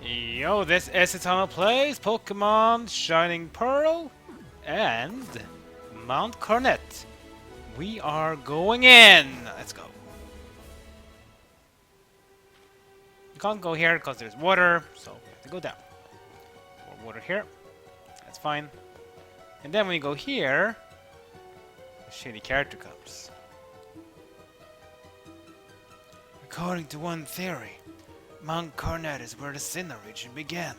Yo, this is Eternal Plays Pokemon Shining Pearl and Mount Coronet. We are going in. Let's go. You can't go here because there's water, so we have to go down. More water here. That's fine. And then when you go here, a shady character comes. According to one theory, Mount Coronet is where the Sinnoh region began.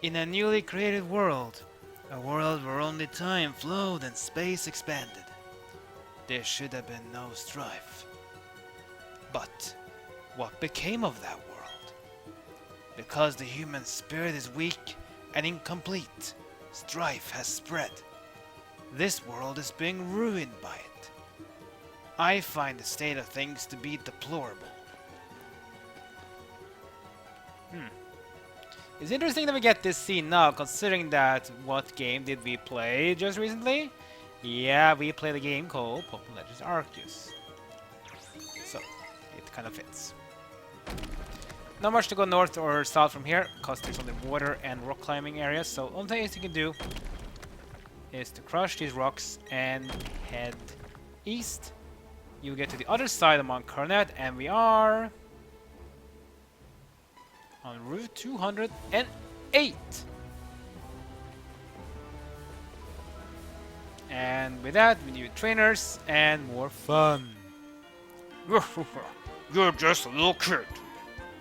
In a newly created world, a world where only time flowed and space expanded, there should have been no strife. But what became of that world? Because the human spirit is weak and incomplete, strife has spread. This world is being ruined by it. I find the state of things to be deplorable. It's interesting that we get this scene now, considering that what game did we play just recently? Yeah, we played a game called Pokemon Legends Arceus. So, it kind of fits. Not much to go north or south from here, because there's only water and rock climbing areas, so only thing you can do is to crush these rocks and head east. You get to the other side of Mount Coronet, and we are on Route 208. And with that, we need trainers and more fun. You're just a little kid.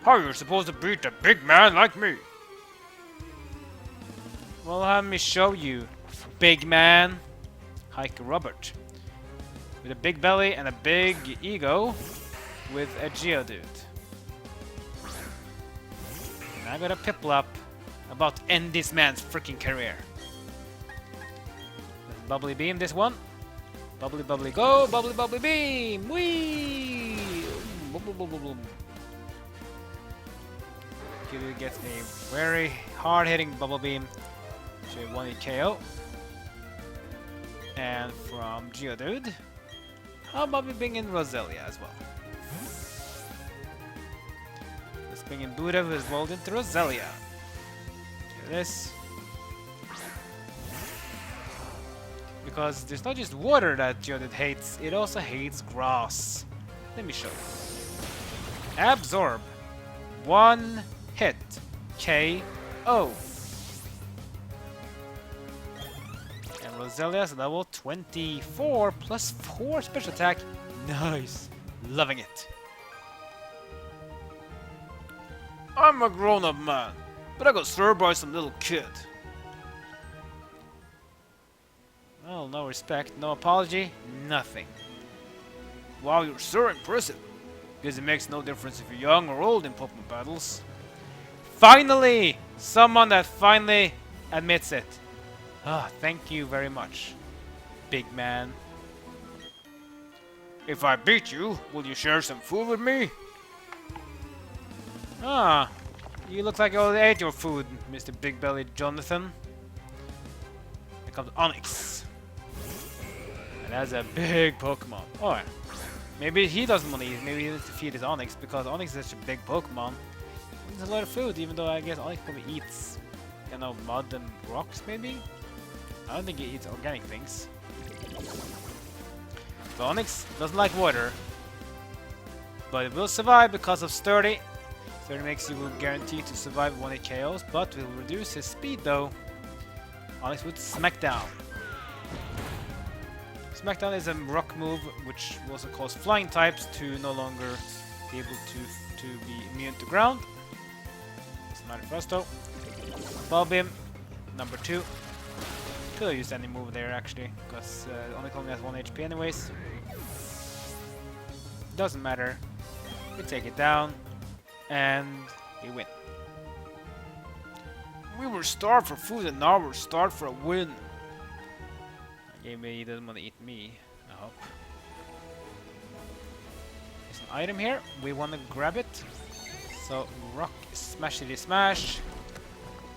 How are you supposed to beat a big man like me? Well, let me show you, big man. Hike Robert. With a big belly and a big ego. With a Geodude. I got a Piplup about to end this man's freaking career. Let's bubbly beam this one. Bubbly bubbly go, bubbly bubbly beam! Whee! Boom boom boom boom boom. Kitty gets a very hard hitting bubble beam. So 1 KO. And from Geodude, how about we bring in Roselia as well? Bringing Buddha was rolled into Roselia. Here it is. Because there's not just water that Geodude hates, it also hates grass. Let me show you. Absorb. 1 hit. KO. And Roselia's level 24 plus 4 special attack. Nice. Loving it. I'm a grown-up man, but I got served by some little kid. Well, no respect, no apology, nothing. Wow, you're so impressive. Guess it makes no difference if you're young or old in Pokemon battles. Finally! Someone that finally admits it. Ah, thank you very much, big man. If I beat you, will you share some food with me? Ah, you look like you already ate your food, Mr. Big Belly Jonathan. Here comes Onyx. And that's a big Pokemon. Oh, yeah. Maybe he doesn't want to eat, maybe he needs to feed his Onyx, because Onyx is such a big Pokemon. There's a lot of food, even though I guess Onyx probably eats, you know, mud and rocks, maybe? I don't think he eats organic things. So Onyx doesn't like water, but it will survive because of Sturdy. 30 makes you will guarantee to survive 1 KOs, but will reduce his speed though. Onyx with Smackdown. Smackdown is a rock move which also cause flying types to no longer be able to be immune to ground. Doesn't matter for us though. Ball Beam, number 2. Could have used any move there actually, because Onyx only has 1 HP anyways. Doesn't matter. We take it down. And we win. We were starved for food and now we're starved for a win. Maybe he doesn't want to eat me, I hope. There's an item here. We want to grab it. So rock smashity smash.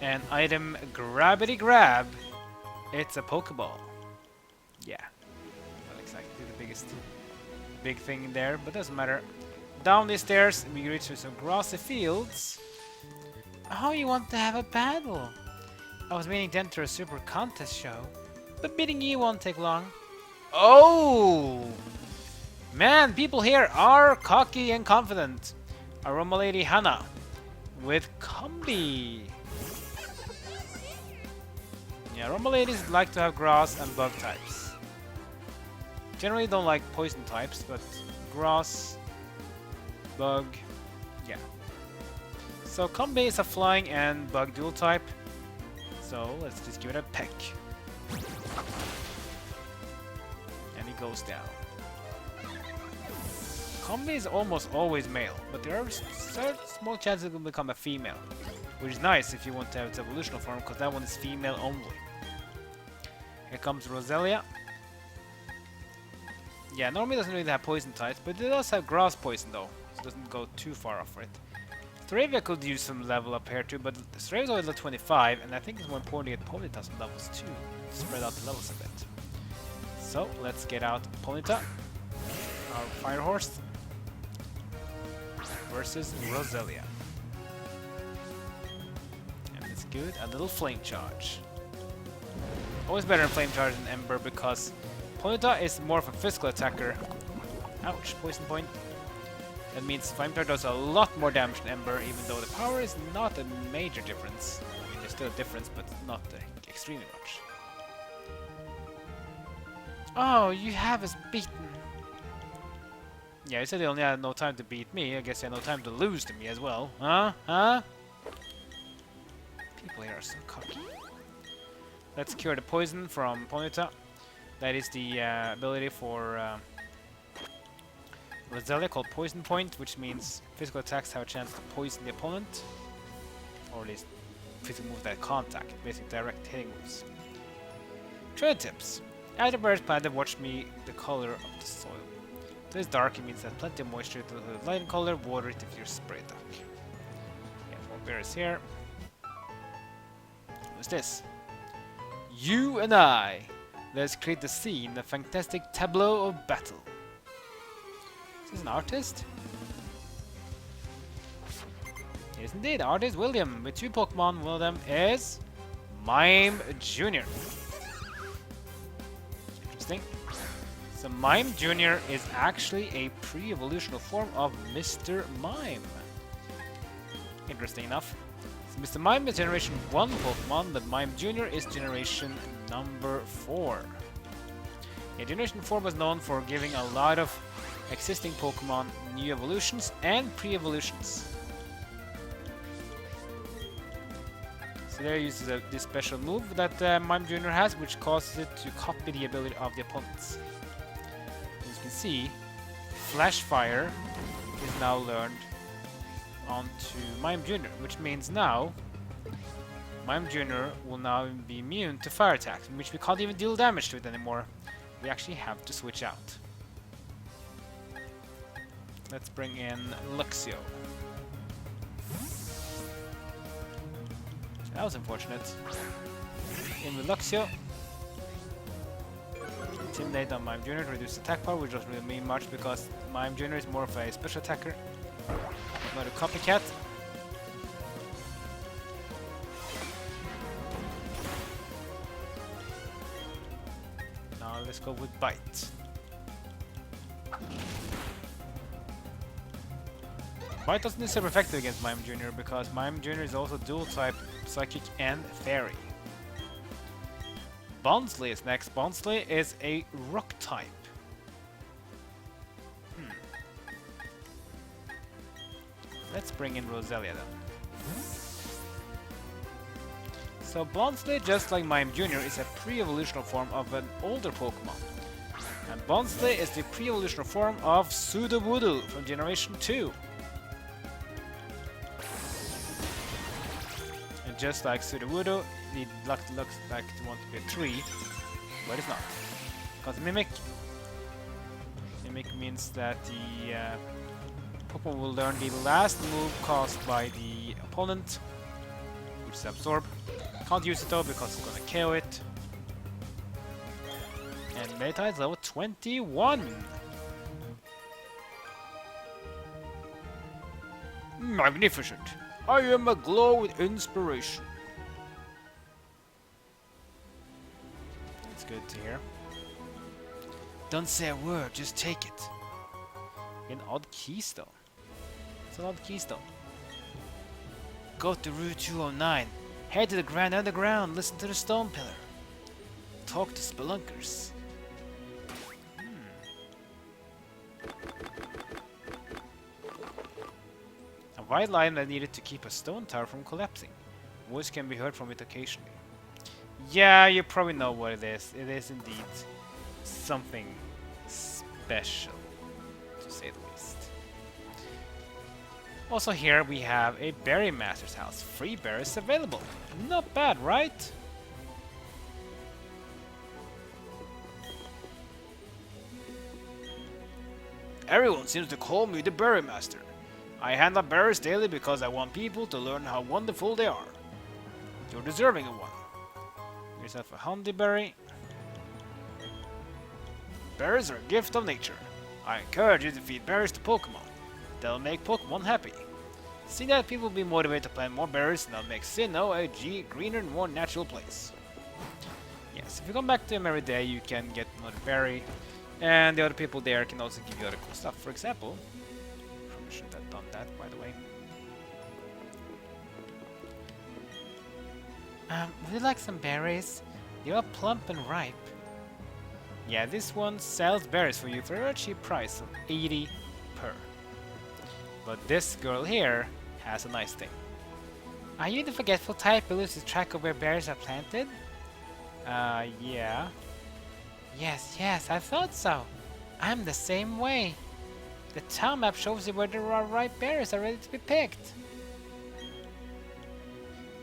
And item grabbity grab. It's a Pokeball. Yeah. Not exactly the biggest big thing there, but doesn't matter. Down these stairs, we reach some grassy fields, Oh, you want to have a battle? I was meaning to enter a super contest show, but beating you won't take long. Oh! Man, people here are cocky and confident. Aroma Lady Hannah with Combi. Yeah, Aroma Ladies like to have grass and bug types. Generally don't like poison types, but grass, bug, yeah. So Combi is a flying and bug dual type. So let's just give it a peck. And he goes down. Combi is almost always male, but there are small chances it will become a female. Which is nice if you want to have its evolutional form, because that one is female only. Here comes Roselia. Yeah, normally doesn't really have poison types, but it does have grass poison though, so it doesn't go too far off for it. Staravia could use some level up here too, but Staravia's only level 25, and I think it's more important to get Ponyta some levels too, to spread out the levels a bit. So, let's get out Ponyta, our fire horse, versus Roselia. And it's good, a little flame charge. Always better in flame charge than Ember because Ponyta is more of a physical attacker. Ouch, poison point. That means Flame Charge does a lot more damage than Ember, even though the power is not a major difference. I mean, there's still a difference, but not extremely much. Oh, you have us beaten. Yeah, you said you only had no time to beat me. I guess you had no time to lose to me as well. Huh? Huh? People here are so cocky. Let's cure the poison from Ponyta. That is the ability for Roselia called Poison Point, which means physical attacks have a chance to poison the opponent, or at least physical moves that contact, basically direct hitting moves. Trade tips. As the birds planted, watch me the color of the soil. If it is dark, it means there's plenty of moisture to the light color. Water it if you're spray duck. Yeah, more berries here. What's this? You and I. Let's create the scene, a fantastic tableau of battle. Is this an artist? Yes, indeed. Artist William with 2 Pokemon. One of them is Mime Jr. Interesting. So Mime Jr. is actually a pre-evolutional form of Mr. Mime. Interesting enough. So Mr. Mime is Generation 1 Pokemon, but Mime Jr. is Generation number 4. Yeah, Generation 4 was known for giving a lot of existing Pokemon new evolutions and pre-evolutions. So there uses this special move that Mime Jr. has, which causes it to copy the ability of the opponents. As you can see, Flash Fire is now learned onto Mime Jr., which means now Mime Jr. will now be immune to fire attacks, which we can't even deal damage to it anymore. We actually have to switch out. Let's bring in Luxio. That was unfortunate. In with Luxio. Intimidate on Mime Jr. to reduce attack power, which doesn't really mean much because Mime Jr. is more of a special attacker. Not a copycat. Now let's go with Bite. Bite doesn't necessarily effective against Mime Jr. because Mime Jr. is also dual type Psychic and Fairy. Bonsly is next. Bonsly is a rock type. Let's bring in Roselia then. So Bonsly, just like Mime Jr., is a pre-evolutional form of an older Pokemon. And Bonsly is the pre-evolutional form of Sudowoodo from Generation 2. And just like Sudowoodo, it looks like it wants to be a tree, but it's not. Because Mimic means that the Pokemon will learn the last move caused by the opponent, which is Absorb. Can't use it though because it's gonna KO it. And Meta is level 21. Magnificent! I am aglow with inspiration. That's good to hear. Don't say a word, just take it. An odd keystone. It's an odd keystone. Go to Route 209. Head to the Grand Underground. Listen to the Stone Pillar. Talk to spelunkers. A white line that needed to keep a stone tower from collapsing. Voice can be heard from it occasionally. Yeah, you probably know what it is. It is indeed something special, to say the least. Also here we have a berry master's house. Free berries available. Not bad, right? Everyone seems to call me the berry master. I hand out berries daily because I want people to learn how wonderful they are. You're deserving of one. Get yourself a honeyberry. Berries are a gift of nature. I encourage you to feed berries to Pokemon. That'll make Pokemon happy. See that people will be motivated to plant more berries, and that'll make Sinnoh a greener and more natural place. Yes, if you come back to him every day, you can get another berry, and the other people there can also give you other cool stuff. For example, probably should have done that, by the way. Would you like some berries? They are plump and ripe. Yeah, this one sells berries for you for a cheap price of 80 per. But this girl here has a nice thing. Are you the forgetful type who loses track of where berries are planted? Yeah. Yes, I thought so. I'm the same way. The town map shows you where the ripe berries are ready to be picked.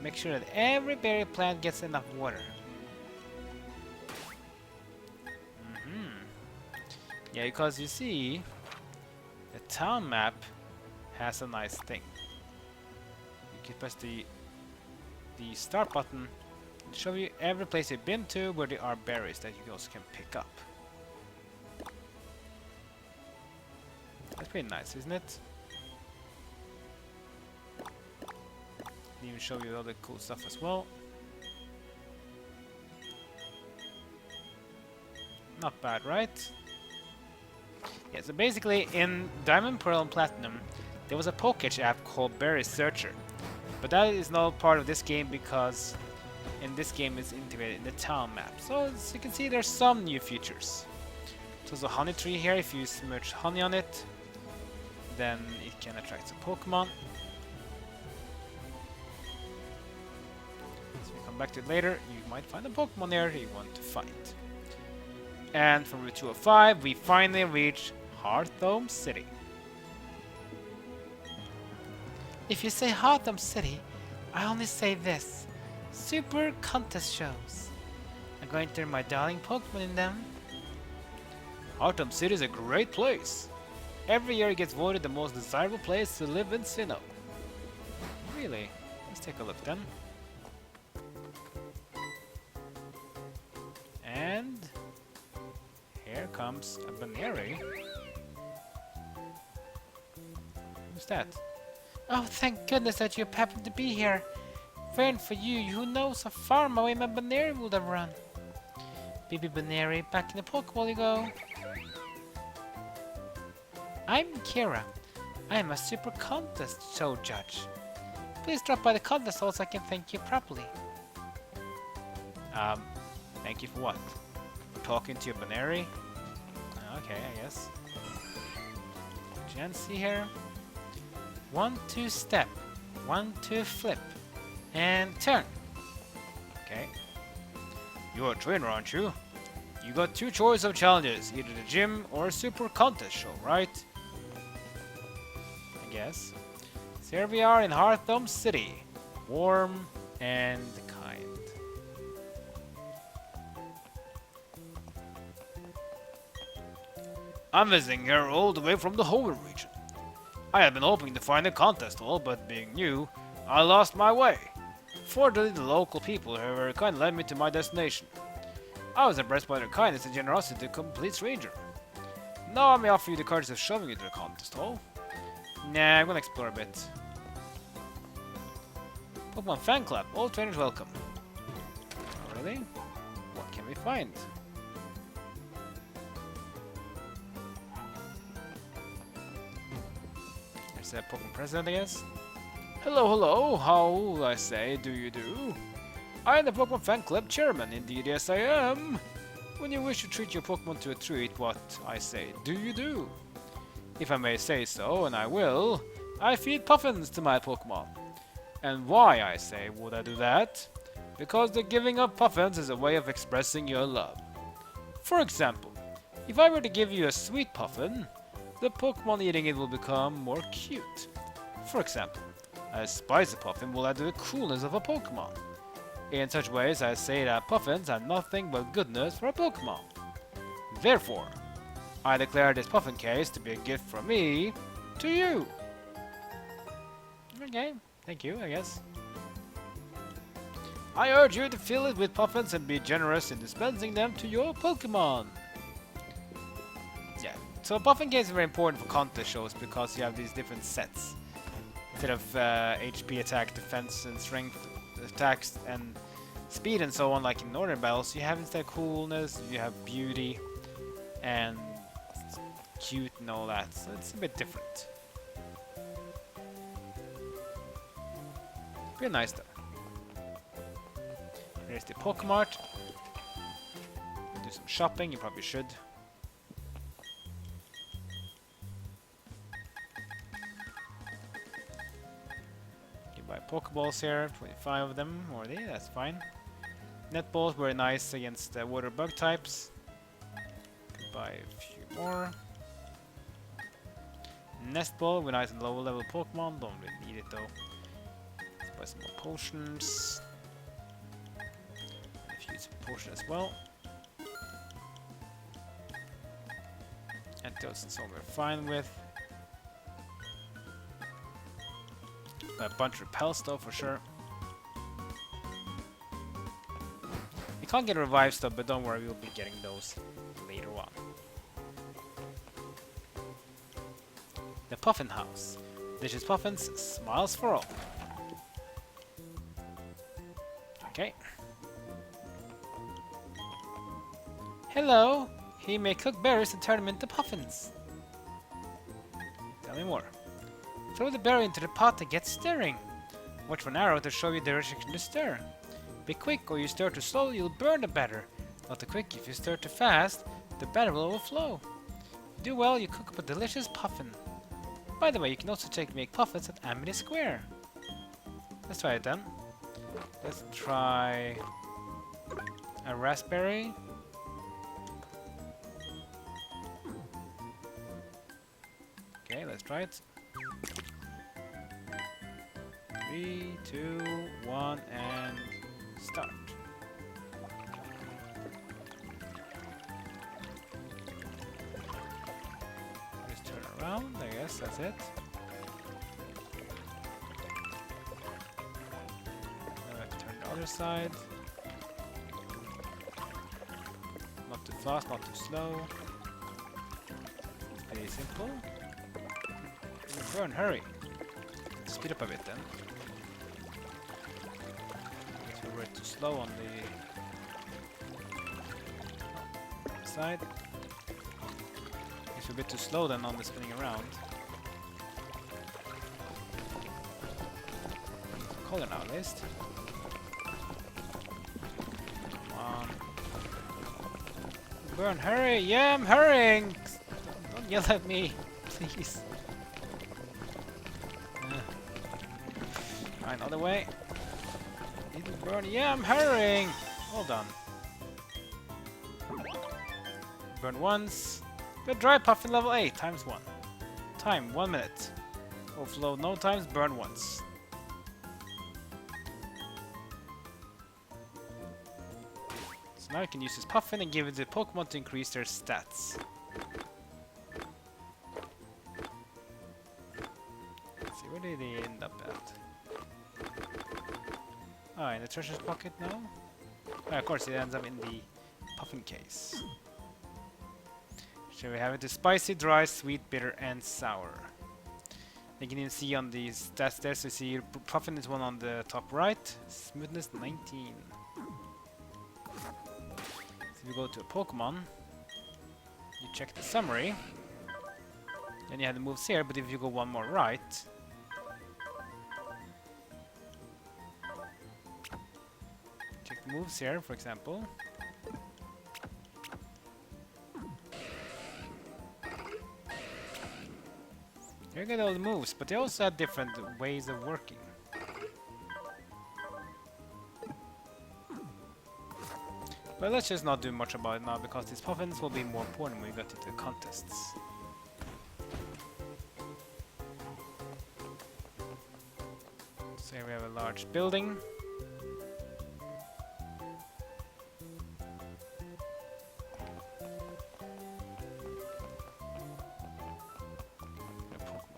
Make sure that every berry plant gets enough water. Yeah, because you see, the town map has a nice thing. You can press the start button and show you every place you've been to where there are berries that you also can pick up. That's pretty nice, isn't it? And even show you all the cool stuff as well. Not bad, right? Yeah, so basically in Diamond, Pearl, and Platinum, there was a Pokémon app called Berry Searcher. But that is not part of this game because in this game it's integrated in the town map. So as you can see, there's some new features. So there's a honey tree here. If you smudge honey on it, then it can attract some Pokemon. So we come back to it later. You might find a Pokemon there you want to fight. And from Route 205, we finally reach Hearthome City. If you say Hearthome City, I only say this. Super contest shows. I'm going to turn my darling Pokemon in them. Hearthome City is a great place. Every year it gets voted the most desirable place to live in Sinnoh. Really? Let's take a look then. And here comes a Baneri. Who's that? Oh, thank goodness that you happened to be here. Friend for you, who knows how far away my Baneri would have run. Baby Baneri, back in the Pokeball you go. I'm Kira. I am a super contest show judge. Please drop by the contest hall so I can thank you properly. Thank you for what? For talking to your Baneri? Okay, I guess. Jancy here. 1, 2 step. 1, 2 flip. And turn. Okay. You're a trainer, aren't you? You got 2 choices of challenges. Either the gym or a super contest show, right? I guess. So here we are in Hearthome City. Warm and kind. I'm visiting here all the way from the Hoenn region. I had been hoping to find a contest hall, but being new, I lost my way. Fortunately, the local people here very kindly led me to my destination. I was impressed by their kindness and generosity to a complete stranger. Now I may offer you the courtesy of showing you to the contest hall. Nah, I'm gonna explore a bit. Pokemon Fan Club. All trainers welcome. Oh, really? What can we find? There's a Pokemon President, I guess. Hello, hello. How, I say, do you do? I am the Pokemon Fan Club Chairman. Indeed, yes, I am. When you wish to treat your Pokemon to a treat, what, I say, do you do? If I may say so, and I will, I feed puffins to my Pokemon. And why, I say, would I do that? Because the giving of puffins is a way of expressing your love. For example, if I were to give you a sweet puffin, the Pokemon eating it will become more cute. For example, a spicy puffin will add to the coolness of a Pokemon. In such ways, I say that puffins are nothing but goodness for a Pokemon. Therefore, I declare this puffin case to be a gift from me to you. Okay, thank you, I guess. I urge you to fill it with puffins and be generous in dispensing them to your Pokemon. Yeah, so a puffin case is very important for contest shows because you have these different sets. Instead of HP, attack, defense, and strength attacks, and speed and so on, like in northern battles, you have instead coolness, you have beauty, and cute and all that, so it's a bit different. Pretty nice though. Here's the Pokemart. Do some shopping, you probably should. You buy Pokeballs here, 25 of them already, that's fine. Netballs were nice against the water bug types. Could buy a few more. Nest Ball with nice and low level Pokemon, don't really need it though. Let's buy some more potions. And a few potion as well. Antidotes and so on we're fine with. A bunch of repels though for sure. We can't get revived stuff, but don't worry, we'll be getting those later on. The Puffin House. Delicious puffins, smiles for all. Okay. Hello! He may cook berries and turn them into puffins. Tell me more. Throw the berry into the pot and get stirring. Watch for an arrow to show you the direction to stir. Be quick, or you stir too slow, you'll burn the batter. Not too quick, if you stir too fast, the batter will overflow. If you do well, you cook up a delicious puffin. By the way, you can also make puffins at Amity Square. Let's try it then. Let's try a raspberry. Okay, let's try it. 3, 2, 1, and start. Just turn around, I guess that's it. Now I have to turn the other side. Not too fast, not too slow. Pretty simple. Burn, hurry! Speed up a bit then. So we're too slow on the side. It's a bit too slow then on the spinning around. Color now at least. Come on. Burn, hurry! Yeah, I'm hurrying! Don't yell at me, please. Another way. Little burn. Yeah, I'm hurrying! Hold on. Burn once. Good dry puffin level 8 times 1. Time 1 minute. Overflow no times, burn once. So now you can use this puffin and give it to Pokemon to increase their stats. Let's see, where did they end up at? Oh, in the treasure's pocket now? Oh, of course, it ends up in the puffin case. Shall we have it? The spicy, dry, sweet, bitter, and sour. You can even see on the stats there, so you see Puffin is one on the top right, smoothness 19. So if you go to a Pokemon, you check the summary, then you have the moves here, but if you go one more right, check the moves here, for example. You get all the moves, but they also have different ways of working. But let's just not do much about it now, because these puffins will be more important when we get into the contests. So here we have a large building.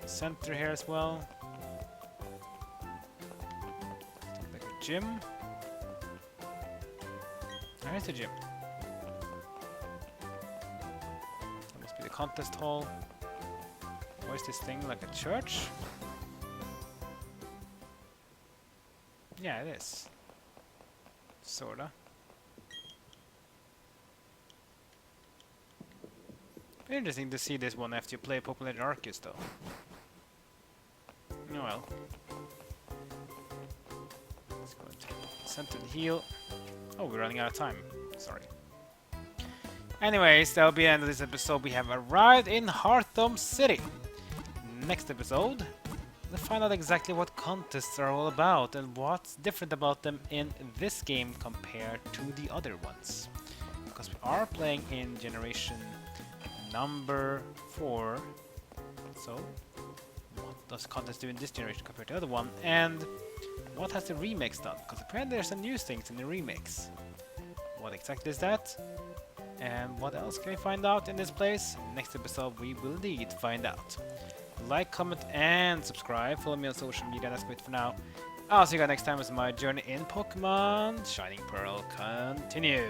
Center here as well. Like a gym. There's a gym. That must be the contest hall. Or is this thing like a church? Yeah, it is. Sorta. Interesting to see this one after you play Pokemon Legend Arceus though. Oh well. Let's go into center to heal. Oh, we're running out of time. Sorry. Anyways, that'll be the end of this episode. We have arrived in Hearthome City. Next episode, we'll find out exactly what contests are all about and what's different about them in this game compared to the other ones. Because we are playing in generation number 4. So, what does contest do in this generation compared to the other one? And what has the remakes done? Because apparently there's some new things in the remakes. What exactly is that? And what else can we find out in this place? Next episode we will indeed find out. Like, comment and subscribe. Follow me on social media. That's it for now. I'll see you guys next time as my journey in Pokemon Shining Pearl continues.